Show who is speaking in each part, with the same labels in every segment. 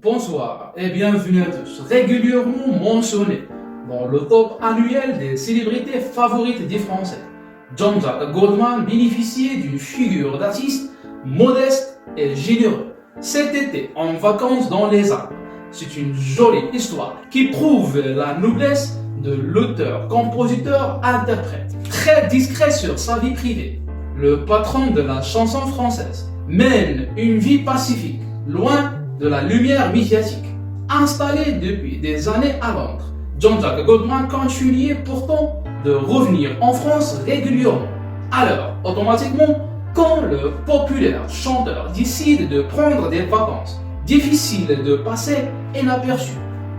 Speaker 1: Bonsoir et bienvenue à tous. Régulièrement mentionné dans le top annuel des célébrités favorites des Français, Jean-Jacques Goldman bénéficiait d'une figure d'artiste modeste et généreux. Cet été, en vacances dans les Alpes, c'est une jolie histoire qui prouve la noblesse de l'auteur, compositeur, interprète. Très discret sur sa vie privée, le patron de la chanson française mène une vie pacifique, loin de la lumière médiatique. Installé depuis des années à Londres, Jean-Jacques Goldman continuait pourtant de revenir en France régulièrement. Alors, automatiquement, quand le populaire chanteur décide de prendre des vacances, difficile de passer inaperçu,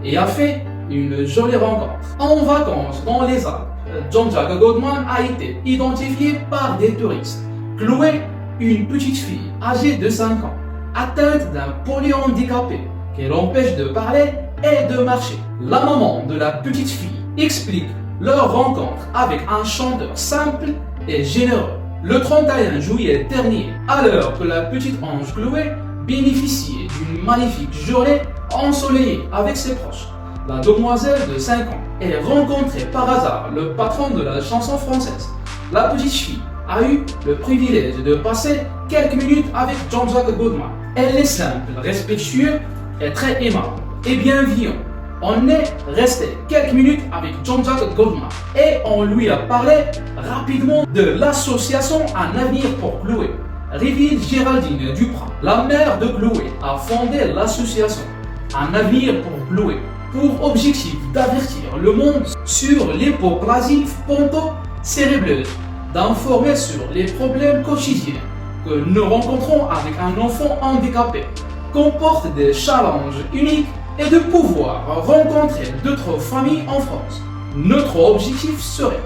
Speaker 1: et a fait une jolie rencontre. En vacances dans les Alpes, Jean-Jacques Goldman a été identifié par des touristes. Chloé, une petite fille âgée de 5 ans, atteinte d'un polyhandicapé qui l'empêche de parler et de marcher. La maman de la petite fille explique leur rencontre avec un chanteur simple et généreux. Le 31 juillet dernier, alors que la petite ange Chloé bénéficiait d'une magnifique journée ensoleillée avec ses proches, la demoiselle de 5 ans est rencontrée par hasard le patron de la chanson française. La petite fille a eu le privilège de passer quelques minutes avec Jean-Jacques Goldman. Elle est simple, respectueuse et très aimable et bienveillante. On est resté quelques minutes avec Jean-Jacques Goldman et on lui a parlé rapidement de l'association Un avenir pour Chloé. Rivière Géraldine Duprat, la mère de Chloé, a fondé l'association Un avenir pour Chloé pour objectif d'avertir le monde sur l'hypoplasie ponto-cérébreuse, d'informer sur les problèmes quotidiens que nous rencontrons avec un enfant handicapé, comporte des challenges uniques et de pouvoir rencontrer d'autres familles en France. Notre objectif serait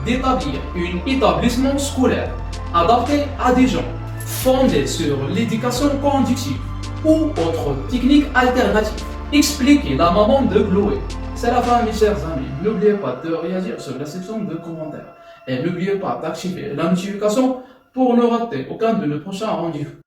Speaker 1: d'établir un établissement scolaire adapté à des gens, fondé sur l'éducation conductive ou autres techniques alternatives, expliquait la maman de Chloé. C'est la fin, mes chers amis. N'oubliez pas de réagir sur la section de commentaires. Et n'oubliez pas d'activer la notification pour ne rater aucun de nos prochains rendez-vous.